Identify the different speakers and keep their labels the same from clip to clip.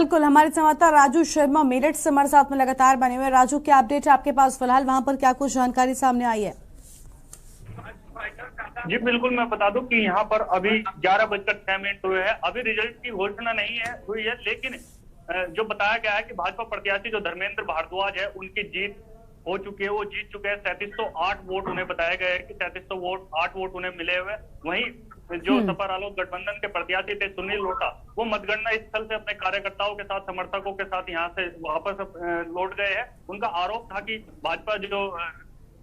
Speaker 1: बिल्कुल, हमारे संवाददाता राजू शर्मा मेरठ से हमारे साथ में लगातार बने हुए। राजू, क्या अपडेट है आपके पास फिलहाल, वहां पर क्या कुछ जानकारी सामने आई है?
Speaker 2: जी बिल्कुल, मैं बता दूं कि यहाँ पर अभी 11:06 हुए हैं। अभी रिजल्ट की घोषणा नहीं हुई है, लेकिन जो बताया गया है कि भाजपा प्रत्याशी जो धर्मेंद्र भारद्वाज है उनकी जीत हो चुकी है। वो जीत चुके हैं। 3708 वोट उन्हें बताया गया है कि 3708 वोट उन्हें मिले हुए। वहीं जो सपा रालोद गठबंधन के प्रत्याशी थे सुनील लोटा, वो मतगणना स्थल से अपने कार्यकर्ताओं के साथ, समर्थकों के साथ यहाँ से वापस लौट गए हैं। उनका आरोप था कि भाजपा जो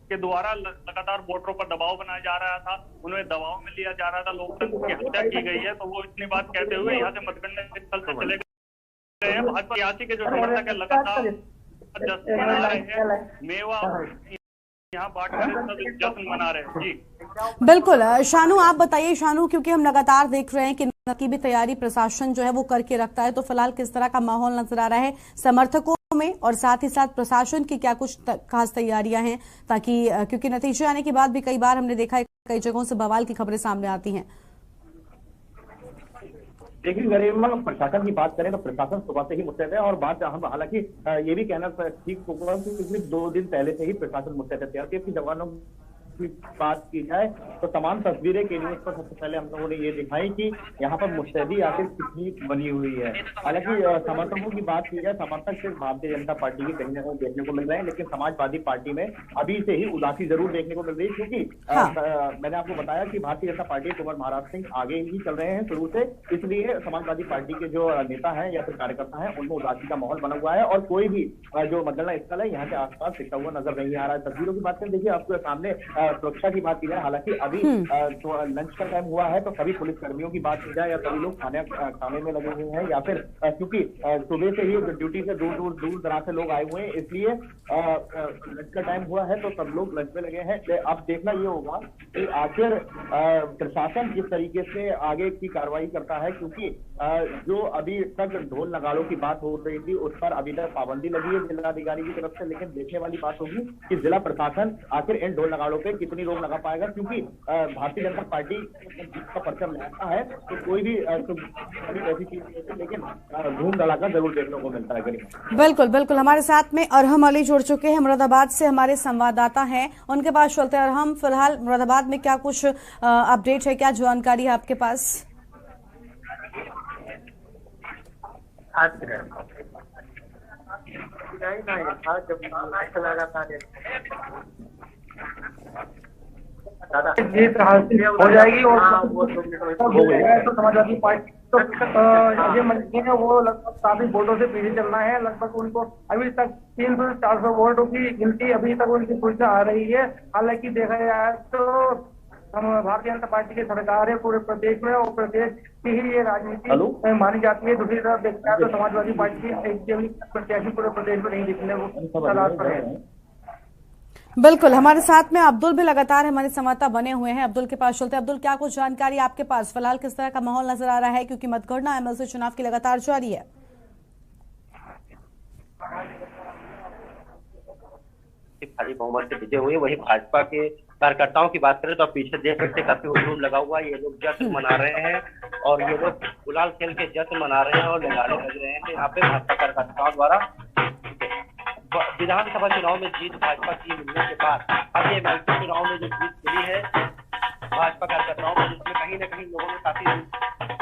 Speaker 2: के द्वारा लगातार वोटरों पर दबाव बनाया जा रहा था, उन्हें दबाव में लिया जा रहा था, लोकतंत्र की हत्या की गई है। तो वो इतनी बात कहते हुए यहाँ से मतगणना स्थल से चले गए हैं। भाजपा प्रत्याशी के जो समर्थक है लगातार जश्न मना रहे हैं, मेवा यहाँ बांटकर जश्न मना रहे हैं। जी
Speaker 1: बिल्कुल शानू, आप बताइए शानू, क्योंकि हम लगातार देख रहे हैं कि की भी तैयारी प्रशासन जो है वो करके रखता है, तो फिलहाल किस तरह का माहौल नजर आ रहा है समर्थकों में, और साथ ही साथ प्रशासन की क्या कुछ खास तैयारियां हैं, ताकि क्योंकि नतीजे आने के बाद भी कई बार हमने देखा है कई जगहों से बवाल की खबरें सामने आती हैं।
Speaker 3: देखिए गरिमा, प्रशासन की बात करें तो प्रशासन सुबह से ही मुस्तैद है। और बात हम हालांकि ये भी कहना ठीक होगा कि पिछले 2 दिन पहले से ही प्रशासन मुस्तैद है। सीआरपीएफ के जवानों की बात की जाए तो तमाम तस्वीरें के लिए पर सबसे पहले हम लोगों ने ये दिखाई कि यहाँ पर मुस्तैदी आखिर कितनी बनी हुई है। हालांकि समर्थकों की बात की जाए, समर्थक सिर्फ भारतीय जनता पार्टी के कहीं ना कहीं देखने को मिल रहे हैं, लेकिन समाजवादी पार्टी में अभी से ही उदासी जरूर देखने को मिल रही है। क्योंकि मैंने आपको बताया कि भारतीय जनता पार्टी कुंवर महाराज सिंह आगे ही चल रहे हैं शुरू से, इसलिए समाजवादी पार्टी के जो नेता है या फिर कार्यकर्ता है उनमें उदासी का माहौल बना हुआ है। और कोई भी जो मतगणना स्थल है यहाँ के आसपास टिकता हुआ नजर नहीं आ रहा है। तस्वीरों की बात करें, देखिए आपके सामने सुरक्षा की बात की जाए, हालांकि अभी लंच का टाइम हुआ है, तो सभी पुलिस कर्मियों की बात की जाए या सभी लोग खाने में लगे हुए हैं, या फिर क्योंकि सुबह से ही ड्यूटी से दूर दराज से लोग आए हुए हैं, इसलिए लंच का टाइम हुआ है तो सब लोग लंच में लगे हैं। अब देखना ये होगा कि आखिर प्रशासन किस तरीके से आगे की कार्रवाई करता है, क्योंकि जो अभी तक ढोल नगाड़ों की बात हो रही थी उस पर अभी तक पाबंदी लगी है जिलाधिकारी की तरफ से, लेकिन देखने वाली बात होगी कि जिला प्रशासन आखिर इन ढोल नगाड़ों पे कितनी रोक लगा पाएगा। क्योंकि भारतीय जनता पार्टी का परचम लहराता है तो कोई भी ऐसी चीज नहीं होती, लेकिन धूम धड़ाका जरूर देखने को मिलता है।
Speaker 1: बिल्कुल बिल्कुल, हमारे साथ में अरहम अली जुड़ चुके हैं, मुरादाबाद से हमारे संवाददाता हैं, उनके पास चलते हैं। अरहम, फिलहाल मुरादाबाद में क्या कुछ अपडेट है, क्या जानकारी है आपके पास?
Speaker 4: जीत हासिल हो जाएगी और तो समाजवादी पार्टी तो ये मंत्री है वो लगभग काफी वोटों से पीछे चल रहे हैं। लगभग उनको अभी तक 300 से 400 वोटों की गिनती अभी तक उनकी सूचना आ रही है। हालांकि देखा जाए तो भारतीय जनता पार्टी की सरकार है पूरे प्रदेश में और प्रदेश की ही ये राजनीति मानी जाती है। दूसरी तरफ देखते हैं तो समाजवादी पार्टी की प्रत्याशी पूरे प्रदेश में नहीं दिखने वो तलाश पर है।
Speaker 1: बिल्कुल, हमारे साथ में अब्दुल भी लगातार हमारे संवाददाता बने हुए हैं, अब्दुल के पास चलते हैं। अब्दुल, क्या कुछ जानकारी आपके पास फिलहाल, किस तरह का माहौल नजर आ रहा है, क्योंकि मतगणना एमएलसी चुनाव की लगातार जारी है?
Speaker 5: भारी बहुमत से विजय हुई। वही भाजपा के कार्यकर्ताओं की बात करें तो पीछे देख सकते काफी हुजूम लगा हुआ है। ये लोग जश्न मना रहे हैं और ये लोग गुलाल खेल के जश्न मना रहे हैं और निगाने लग रहे हैं। यहाँ पे भाजपा कार्यकर्ताओं द्वारा विधानसभा चुनाव में जीत भाजपा की मिलने के बाद अब ये एमएलसी चुनाव में जो जीत मिली है भाजपा कार्यकर्ताओं में, जिसमें कहीं ना कहीं लोगों ने काफी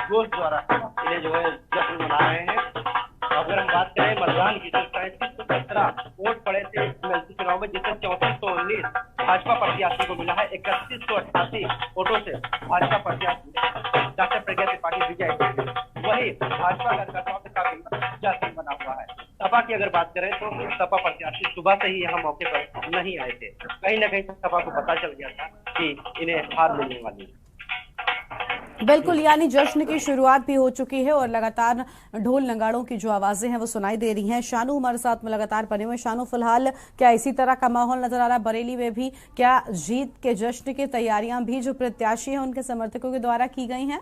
Speaker 5: जोश द्वारा इन्हें जो है जश्न मना रहे हैं। अगर हम बात करें मतदान की तो 3517 वोट पड़े थे एमएलसी चुनाव में, जिससे 3419 भाजपा प्रत्याशी को मिला है। 3188 वोटों से भाजपा प्रत्याशी डॉक्टर प्रज्ञा त्रिपाठी विजय। वही भाजपा कार्यकर्ताओं से काफी जश्न बना हुआ है। सपा की अगर बात करें तो सपा प्रत्याशी सुबह से ही यहाँ मौके पर नहीं आए थे। कहीं ना कहीं सपा को पता चल गया था कि इन्हें हार मिलने वाली है।
Speaker 1: बिल्कुल, यानी जश्न की शुरुआत भी हो चुकी है और लगातार ढोल नगाड़ों की जो आवाजें हैं वो सुनाई दे रही हैं। शानू हमारे साथ में लगातार बने हुए। शानू, फिलहाल क्या इसी तरह का माहौल नजर आ रहा है बरेली में भी? क्या जीत के जश्न की तैयारियां भी जो प्रत्याशी हैं उनके समर्थकों के द्वारा की गई हैं?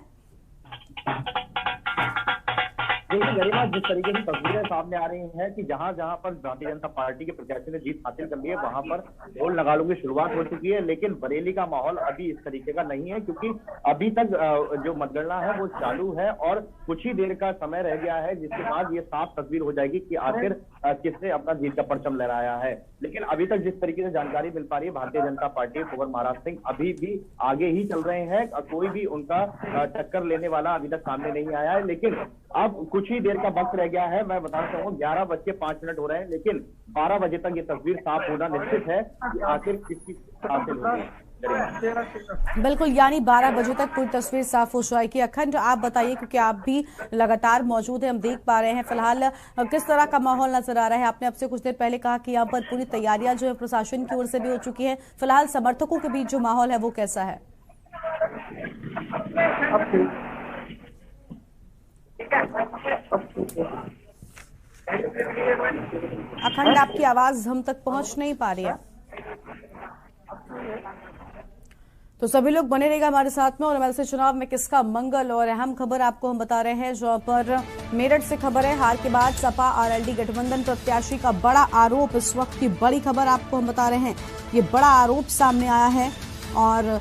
Speaker 3: देखिए गरिमा, जिस तरीके से तस्वीरें सामने आ रही हैं कि जहां जहां पर भारतीय जनता पार्टी के प्रत्याशी ने जीत हासिल कर ली है, वहां पर ढोल नगाड़ों की शुरुआत हो चुकी है। लेकिन बरेली का माहौल अभी इस तरीके का नहीं है, क्योंकि अभी तक जो मतगणना है वो चालू है और कुछ ही देर का समय रह गया है, जिसके बाद ये साफ तस्वीर हो जाएगी कि आखिर किसने अपना जीत का परचम लहराया है। लेकिन अभी तक जिस तरीके से जानकारी मिल पा रही है, भारतीय जनता पार्टी कुंवर महाराज सिंह अभी भी आगे ही चल रहे हैं। कोई भी उनका टक्कर लेने वाला अभी तक सामने नहीं आया है। लेकिन अब कुछ ही देर का वक्त रह गया है। मैं बताना चाहूंगा 11:05 हो रहे हैं, लेकिन 12 बजे तक ये तस्वीर साफ होना निश्चित है कि आखिर किसकी हासिल होगी।
Speaker 1: बिल्कुल, यानी 12 बजे तक पूरी तस्वीर साफ हो जाएगी। अखंड, आप बताइए, क्योंकि आप भी लगातार मौजूद हैं, हम देख पा रहे हैं फिलहाल किस तरह का माहौल नजर आ रहा है। आपने अब से कुछ देर पहले कहा कि यहाँ पर पूरी तैयारियां जो है प्रशासन की ओर से भी हो चुकी है। फिलहाल समर्थकों के बीच जो माहौल है वो कैसा है? अखंड, आपकी आवाज हम तक पहुंच नहीं पा रही है, तो सभी लोग बने रहेगा हमारे साथ में। और एमएलसी चुनाव में किसका मंगल, और अहम खबर आपको हम बता रहे हैं जहां पर मेरठ से खबर है। हार के बाद सपा आरएलडी गठबंधन प्रत्याशी का बड़ा आरोप, इस वक्त की बड़ी खबर आपको हम बता रहे हैं। ये बड़ा आरोप सामने आया है और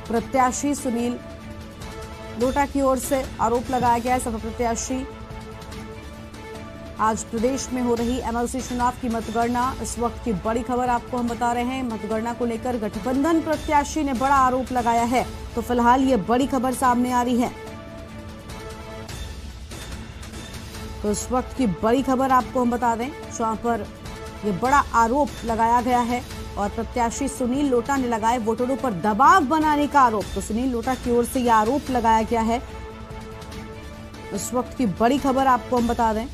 Speaker 1: प्रत्याशी सुनील लोटा की ओर से आरोप लगाया गया है। सपा प्रत्याशी आज प्रदेश में हो रही एमएलसी चुनाव की मतगणना, इस वक्त की बड़ी खबर आपको हम बता रहे हैं। मतगणना को लेकर गठबंधन प्रत्याशी ने बड़ा आरोप लगाया है, तो फिलहाल ये बड़ी खबर सामने आ रही है। तो इस वक्त की बड़ी खबर आपको हम बता दें, जहां पर ये बड़ा आरोप लगाया गया है और प्रत्याशी सुनील लोटा ने लगाए वोटरों पर दबाव बनाने का आरोप। तो सुनील लोटा की ओर से यह आरोप लगाया गया है। इस वक्त की बड़ी खबर आपको हम बता दें,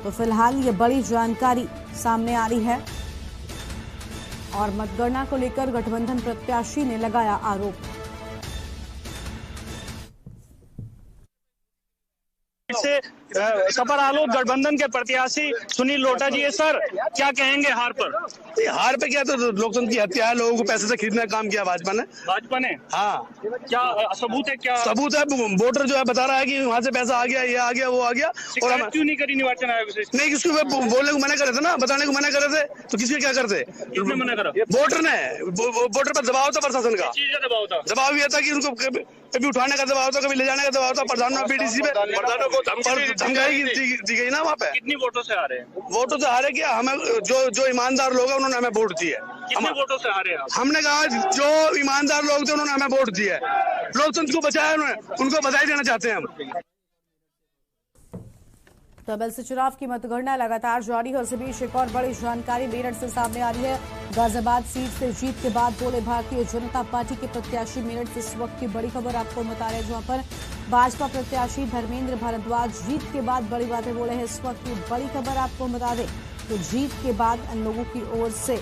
Speaker 1: तो फिलहाल ये बड़ी जानकारी सामने आ रही है और मतगणना को लेकर गठबंधन प्रत्याशी ने लगाया आरोप।
Speaker 2: से सपा आलोक गठबंधन के प्रत्याशी सुनील लोटा जी है। सर, क्या कहेंगे हार पर?
Speaker 6: हार पे क्या, तो लोकतंत्र की हत्या है। लोगों को पैसे से खरीदने का काम किया भाजपा ने।
Speaker 2: हाँ, क्या सबूत है? क्या
Speaker 6: सबूत है? वोटर जो है बता रहा है कि वहाँ से पैसा आ गया, ये आ गया, वो आ गया।
Speaker 2: और हम क्यों नहीं करी निर्वाचन आयोग से?
Speaker 6: नहीं, किसको बोलने को मना करे थे ना, बताने को मना करे थे, तो किसके क्या करते?
Speaker 2: किसने मना करा?
Speaker 6: वोटर ने। वोटर पर दबाव था प्रशासन का।
Speaker 2: चीज का दबाव था।
Speaker 6: दबाव ये था कि उनको कभी उठाने का दबाव था, कभी ले जाने का दबाव था। प्रधानों बीडीसी पे प्रधानों को धमकाई दी गई ना वहाँ पे।
Speaker 2: कितनी वोटों से हारे?
Speaker 6: वोटों से हारे क्या, हमें जो ईमानदार लोग हैं उन्होंने हमें वोट दिए।
Speaker 2: कितने वोटों से हारे आप?
Speaker 6: हमने कहा जो ईमानदार लोग थे उन्होंने हमें वोट दिया। लोकतंत्र को बचाया उन्होंने, उनको बधाई देना चाहते हैं हम।
Speaker 1: तो एमएलसी चुनाव की मतगणना लगातार जारी है और इसी बीच एक और बड़ी जानकारी मेरठ से सामने आ रही है। गाजियाबाद सीट से जीत के बाद बोले भारतीय जनता पार्टी के प्रत्याशी। मेरठ से इस वक्त की बड़ी खबर आपको बता रहे हैं, जहां पर भाजपा प्रत्याशी धर्मेंद्र भारद्वाज जीत के बाद बड़ी बातें बोले हैं। इस वक्त की बड़ी खबर आपको बता दें, तो जीत के बाद इन लोगों की ओर से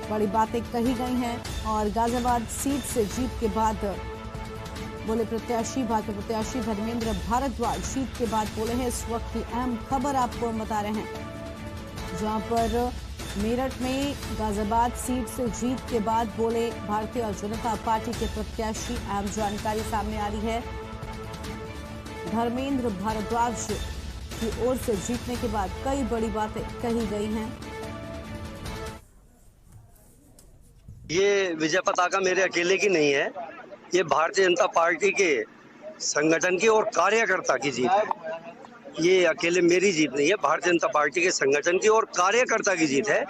Speaker 1: बड़ी बातें कही गई हैं और गाजियाबाद सीट से जीत के बाद बोले प्रत्याशी भाजपा प्रत्याशी धर्मेंद्र भारद्वाज जीत के बाद बोले हैं। इस वक्त की अहम खबर आपको हम बता रहे हैं, जहां पर मेरठ में गाजियाबाद सीट से जीत के बाद बोले भारतीय जनता पार्टी के प्रत्याशी। अहम जानकारी सामने आ रही है, धर्मेंद्र भारद्वाज की ओर से जीतने के बाद कई बड़ी बातें कही गई हैं।
Speaker 5: ये विजय पताका मेरे अकेले की नहीं है, ये भारतीय जनता पार्टी के संगठन की और कार्यकर्ता की जीत है। ये अकेले मेरी जीत नहीं है, भारतीय जनता पार्टी के संगठन की और कार्यकर्ता की जीत है।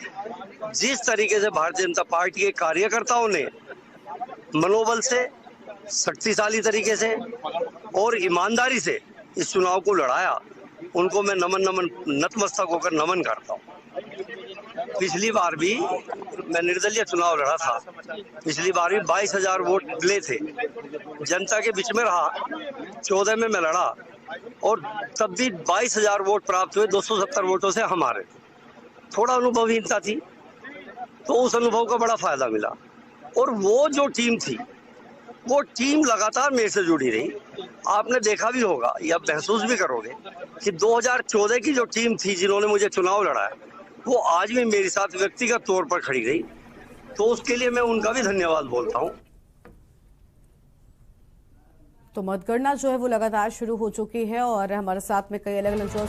Speaker 5: जिस तरीके से भारतीय जनता पार्टी के कार्यकर्ताओं ने मनोबल से, शक्तिशाली तरीके से और ईमानदारी से इस चुनाव को लड़ाया, उनको मैं नतमस्तक होकर नमन करता हूँ। पिछली बार भी मैं निर्दलीय चुनाव लड़ा था, पिछली बार भी 22,000 वोट मिले थे, जनता के बीच में रहा। 14 में मैं लड़ा और तब भी 22,000 वोट प्राप्त हुए, 270 वोटों से हमारे। थोड़ा अनुभवहीनता थी, तो उस अनुभव का बड़ा फायदा मिला। और वो जो टीम थी, वो टीम लगातार मेरे से जुड़ी रही। आपने देखा भी होगा या महसूस भी करोगे कि 2014 की जो टीम थी जिन्होंने मुझे चुनाव लड़ाया, वो आज भी मेरे साथ व्यक्तिगत तौर पर खड़ी रही। तो उसके लिए मैं उनका भी धन्यवाद बोलता हूँ।
Speaker 1: तो मतगणना जो है वो लगातार शुरू हो चुकी है और हमारे साथ में कई अलग अलग जो